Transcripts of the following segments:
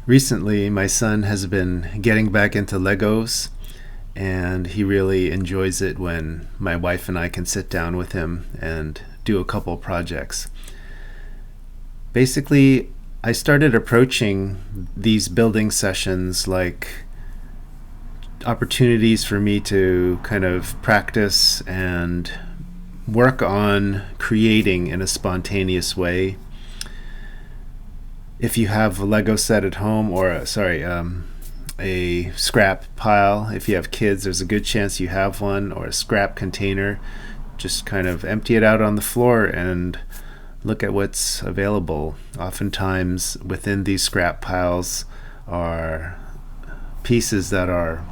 Recently, my son has been getting back into Legos, and he really enjoys it when my wife and I can sit down with him and do a couple projects. Basically, I started approaching these building sessions like opportunities for me to kind of practice and work on creating in a spontaneous way. If you have a Lego set at home, or a scrap pile, if you have kids, there's a good chance you have one, or a scrap container. Just kind of empty it out on the floor and look at what's available. Oftentimes within these scrap piles are pieces that are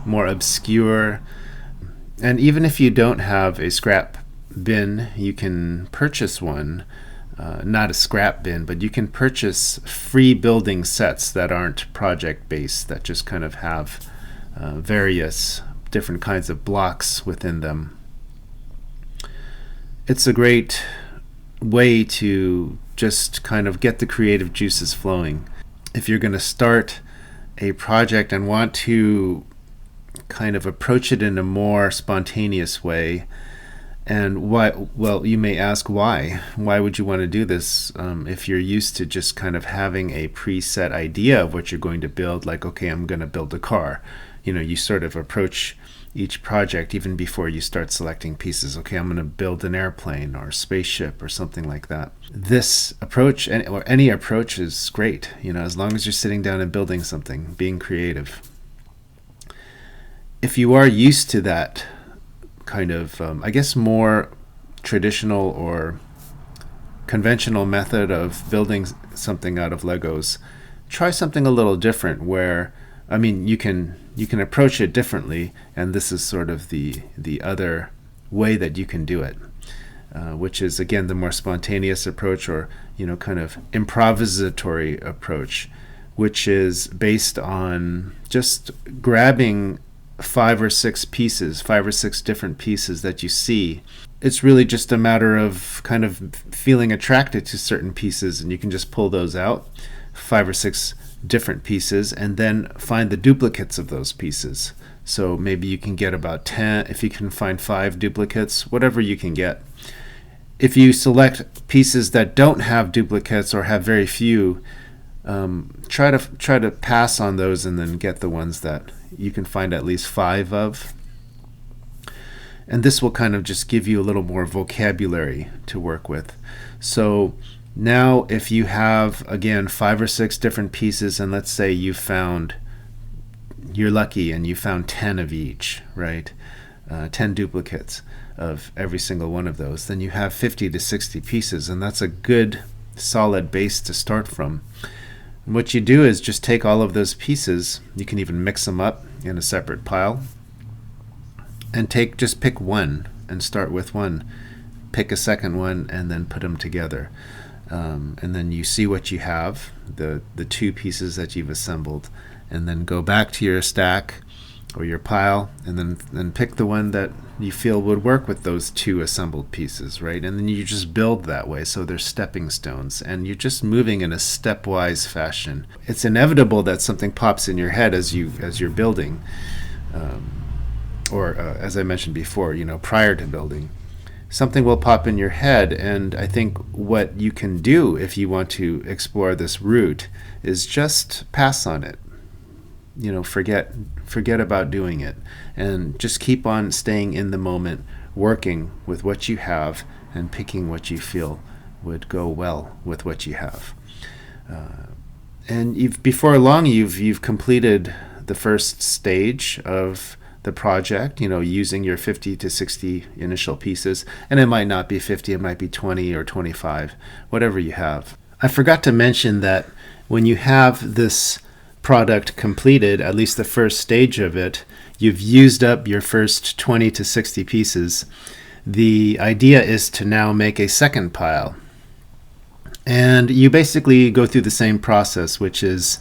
more obscure. And even if you don't have a scrap bin, you can purchase one. Not a scrap bin, but you can purchase free building sets that aren't project based, that just kind of have various different kinds of blocks within them. It's a great way to just kind of get the creative juices flowing. If you're going to start a project and want to kind of approach it in a more spontaneous way, and why? Well, you may ask why. Why would you want to do this if you're used to just kind of having a preset idea of what you're going to build? Like, okay, I'm going to build a car. You sort of approach each project even before you start selecting pieces. Okay, I'm going to build an airplane or a spaceship or something like that. This approach, or any approach, is great. As long as you're sitting down and building something, being creative. If you are used to that kind of, I guess, more traditional or conventional method of building something out of Legos, try something a little different where, you can approach it differently, and this is sort of the other way that you can do it, which is, again, the more spontaneous approach, or, kind of improvisatory approach, which is based on just grabbing five or six different pieces that you see. It's really just a matter of kind of feeling attracted to certain pieces, and you can just pull those out, 5 or 6 different pieces, and then find the duplicates of those pieces. So maybe you can get about 10, if you can find 5 duplicates, whatever you can get. If you select pieces that don't have duplicates or have very few, try to pass on those and then get the ones that you can find at least 5 of. And this will kind of just give you a little more vocabulary to work with. So now if you have, again, 5 or 6 different pieces, and let's say you're lucky and you found 10 of each, right? 10 duplicates of every single one of those, then you have 50 to 60 pieces, and that's a good solid base to start from. And what you do is just take all of those pieces, you can even mix them up in a separate pile, and just pick one and start with one. Pick a second one and then put them together. And then you see what you have, the 2 pieces that you've assembled, and then go back to your stack or your pile, and then pick the one that you feel would work with those 2 assembled pieces, right? And then you just build that way, so they're stepping stones, and you're just moving in a stepwise fashion. It's inevitable that something pops in your head as you're building, or as I mentioned before, prior to building. Something will pop in your head, and I think what you can do if you want to explore this route is just pass on it. Forget about doing it, and just keep on staying in the moment, working with what you have and picking what you feel would go well with what you have. And before long you've completed the first stage of the project, using your 50 to 60 initial pieces, and it might not be 50, it might be 20 or 25, whatever you have. I forgot to mention that when you have this product completed, at least the first stage of it, you've used up your first 20 to 60 pieces. The idea is to now make a second pile. And you basically go through the same process, which is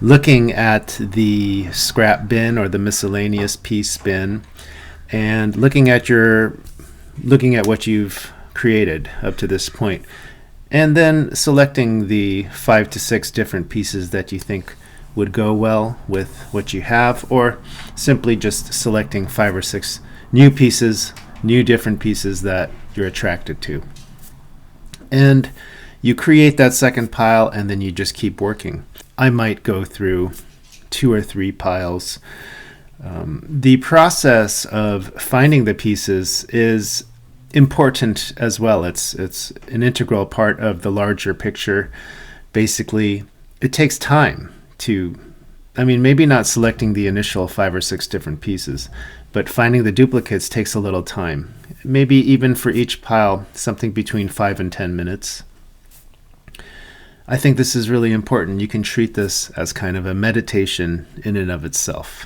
looking at the scrap bin or the miscellaneous piece bin, and looking at what you've created up to this point. And then selecting the 5 to 6 different pieces that you think would go well with what you have, or simply just selecting 5 or 6 new pieces, new different pieces that you're attracted to. And you create that second pile, and then you just keep working. I might go through 2 or 3 piles. The process of finding the pieces is important as well. It's an integral part of the larger picture. Basically, it takes time to, maybe not selecting the initial 5 or 6 different pieces, but finding the duplicates takes a little time. Maybe even for each pile, something between 5 and 10 minutes. I think this is really important. You can treat this as kind of a meditation in and of itself.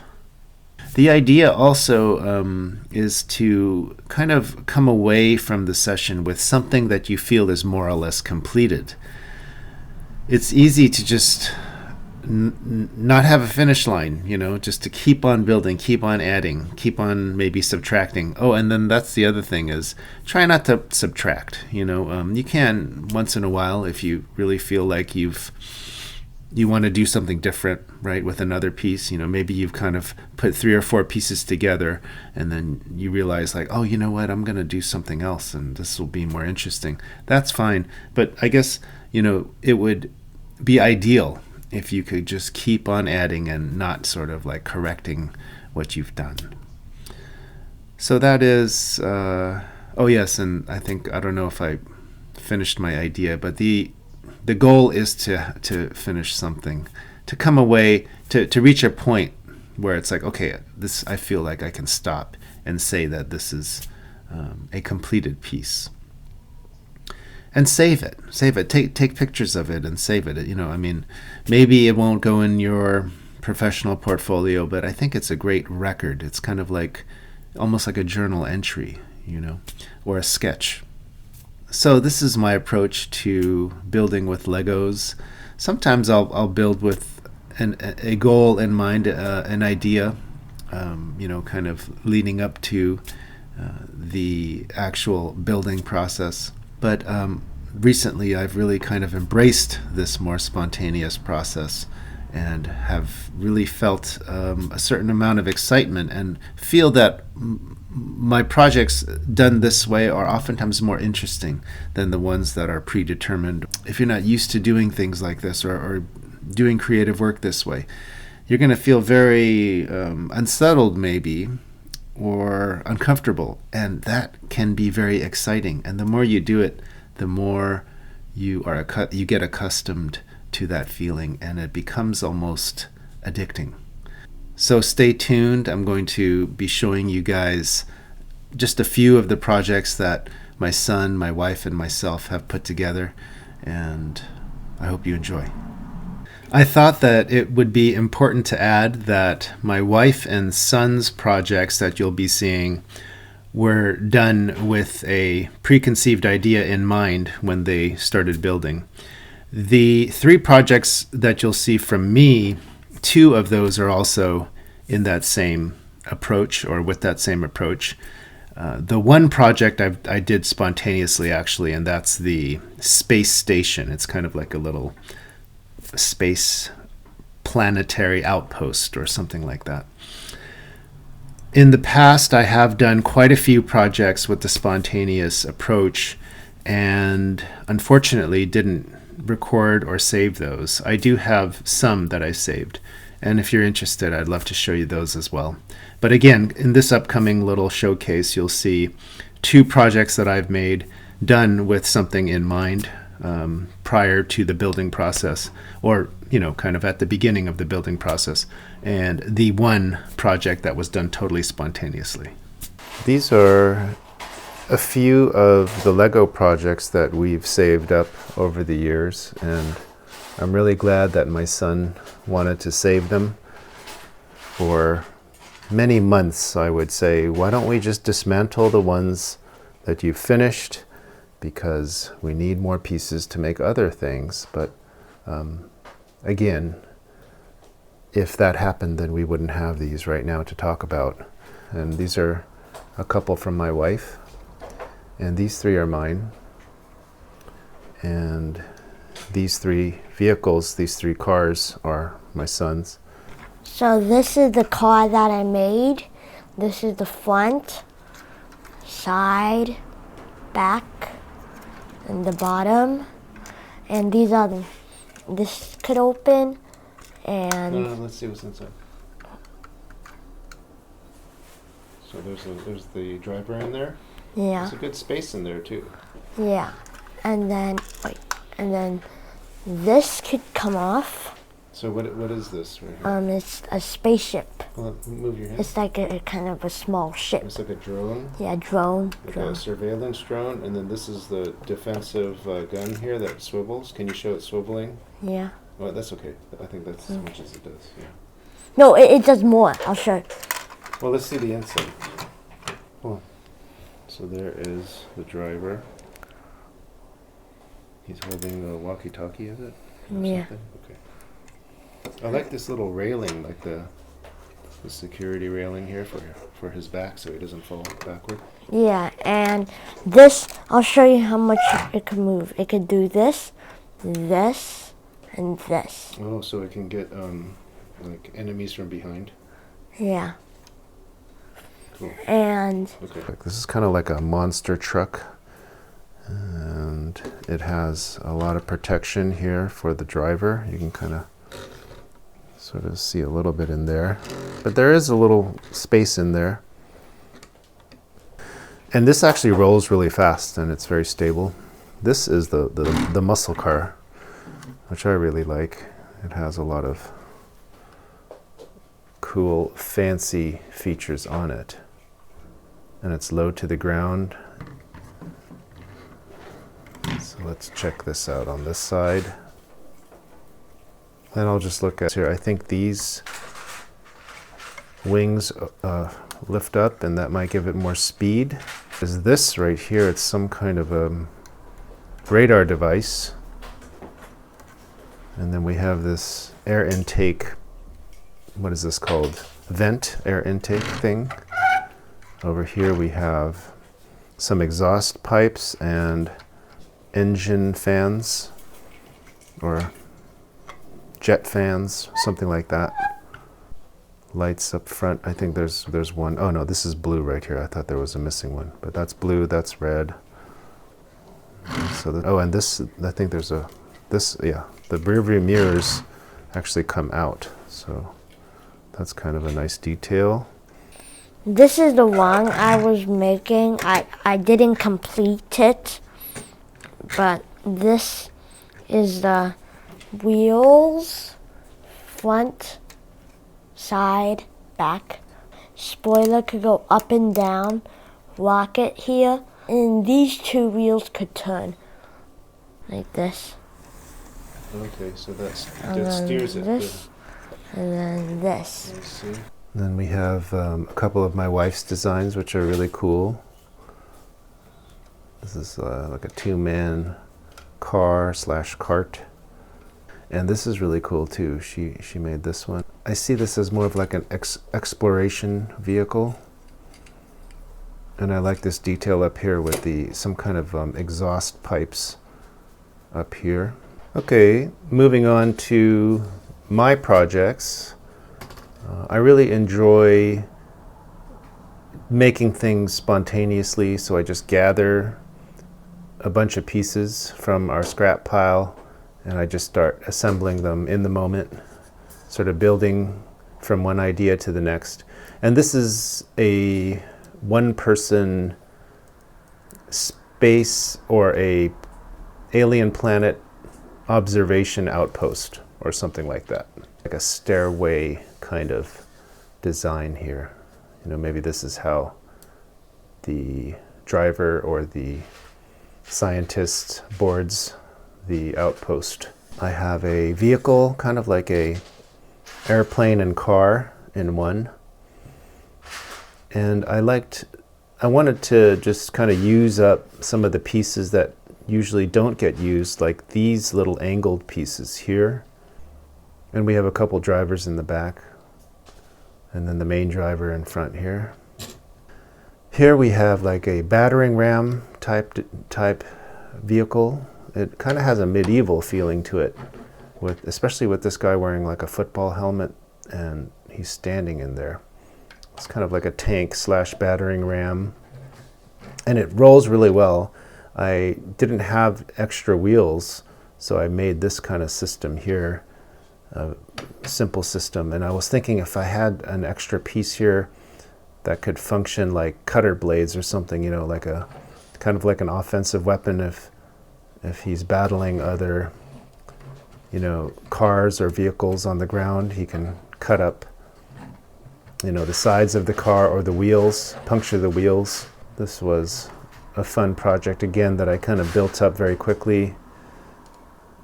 The idea also is to kind of come away from the session with something that you feel is more or less completed. It's easy to just not have a finish line, just to keep on building, keep on adding, keep on maybe subtracting. Oh, and then that's the other thing, is try not to subtract. You can once in a while if you really feel like you want to do something different, right, with another piece. Maybe you've kind of put 3 or 4 pieces together, and then you realize like, oh, you know what, I'm going to do something else, and this will be more interesting. That's fine. But I guess, it would be ideal if you could just keep on adding and not sort of like correcting what you've done. So that is, oh yes, and I don't know if I finished my idea, but the goal is to finish something, to come away, to reach a point where it's like, okay, this, I feel like I can stop and say that this is a completed piece. And save it. Take pictures of it and save it. Maybe it won't go in your professional portfolio, but I think it's a great record. It's kind of like, almost like a journal entry, or a sketch. So this is my approach to building with Legos. Sometimes I'll build with a goal in mind, an idea, kind of leading up to the actual building process. But recently I've really kind of embraced this more spontaneous process and have really felt a certain amount of excitement, and feel that my projects done this way are oftentimes more interesting than the ones that are predetermined. If you're not used to doing things like this, or doing creative work this way, you're going to feel very unsettled maybe, or uncomfortable, and that can be very exciting. And the more you do it, the more you get accustomed to that feeling, and it becomes almost addicting. So stay tuned. I'm going to be showing you guys just a few of the projects that my son, my wife, and myself have put together, and I hope you enjoy. I thought that it would be important to add that my wife and son's projects that you'll be seeing were done with a preconceived idea in mind when they started building. The 3 projects that you'll see from me, 2 of those are also in that same approach, or with that same approach. The one project I did spontaneously, actually, and that's the space station. It's kind of like a little space planetary outpost or something like that. In the past, I have done quite a few projects with the spontaneous approach, and unfortunately didn't record or save those. I do have some that I saved, and if you're interested, I'd love to show you those as well. But again, in this upcoming little showcase, you'll see 2 projects that I've made done with something in mind prior to the building process, or kind of at the beginning of the building process, and the one project that was done totally spontaneously. These are a few of the Lego projects that we've saved up over the years, and I'm really glad that my son wanted to save them. For many months, I would say, why don't we just dismantle the ones that you've finished, because we need more pieces to make other things. But again, if that happened, then we wouldn't have these right now to talk about. And these are a couple from my wife, and these 3 are mine. And these three vehicles, these three cars, are my son's. So this is the car that I made. This is the front, side, back, and the bottom. And these are this could open, and Let's see what's inside. So there's the driver in there. yeah, There's a good space in there too. yeah. And then this could come off. So what is this right here? It's a spaceship. Well, move your hand. It's like a kind of a small ship. It's like a drone. Yeah, drone. Like a surveillance drone, and then this is the defensive gun here that swivels. Can you show it swiveling? Yeah. Oh, that's okay. I think that's as much as it does. Yeah. No, it does more. I'll show you. Well, let's see the inside. Hold on. So there is the driver. He's holding a walkie-talkie, is it? Or Yeah. something? Okay. I like this little railing, like the security railing here for his back, so he doesn't fall backward. Yeah, and this, I'll show you how much it can move. It could do this, this, and this. Oh, so it can get like enemies from behind. Yeah. Cool. And Okay. This is kind of like a monster truck, and it has a lot of protection here for the driver. You can kind of sort of see a little bit in there, but there is a little space in there. And this actually rolls really fast, and it's very stable. This is the muscle car, which I really like. It has a lot of cool, fancy features on it. And it's low to the ground. So let's check this out on this side. Then I'll just look at here. I think these wings lift up, and that might give it more speed. Is this right here? It's some kind of a radar device. And then we have this air intake. What is this called? Vent air intake thing. Over here we have some exhaust pipes and engine fans, or jet fans, something like that. Lights up front. I think there's one. Oh no, this is blue right here. I thought there was a missing one, but that's blue. That's red. So and this. I think there's this. Yeah, the rear view mirrors actually come out. So that's kind of a nice detail. this is the one I was making. I didn't complete it, but this is the wheels, front, side, back. Spoiler could go up and down, rocket here, and these two wheels could turn like this. Okay, so that And steers it. then this, and then this. I see. Then we have a couple of my wife's designs, which are really cool. This is like a two-man car / cart. And this is really cool too. She made this one. I see this as more of like an exploration vehicle. And I like this detail up here with some kind of exhaust pipes up here. Okay, moving on to my projects. I really enjoy making things spontaneously, so I just gather a bunch of pieces from our scrap pile and I just start assembling them in the moment, sort of building from one idea to the next. And this is a one-person space or a alien planet observation outpost or something like that. Like a stairway kind of design here. You know, maybe this is how the driver or the scientist boards the outpost. I have a vehicle, kind of like a airplane and car in one. And I wanted to just kind of use up some of the pieces that usually don't get used, like these little angled pieces here. And we have a couple drivers in the back, and then the main driver in front here. Here we have like a battering ram type vehicle, It kind of has a medieval feeling to it, especially with this guy wearing like a football helmet and he's standing in there. It's kind of like a tank slash battering ram. And it rolls really well. I didn't have extra wheels, so I made this kind of system here, a simple system. And I was thinking if I had an extra piece here that could function like cutter blades or something, you know, like a kind of like an offensive weapon if he's battling other, you know, cars or vehicles on the ground, he can cut up, you know, the sides of the car or the wheels, puncture the wheels. This was a fun project again that I kind of built up very quickly.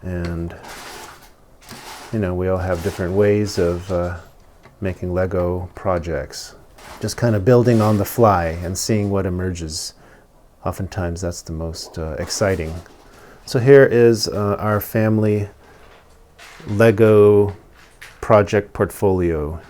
And you know, we all have different ways of making Lego projects. Just kind of building on the fly and seeing what emerges. Oftentimes that's the most exciting. So here is our family Lego project portfolio.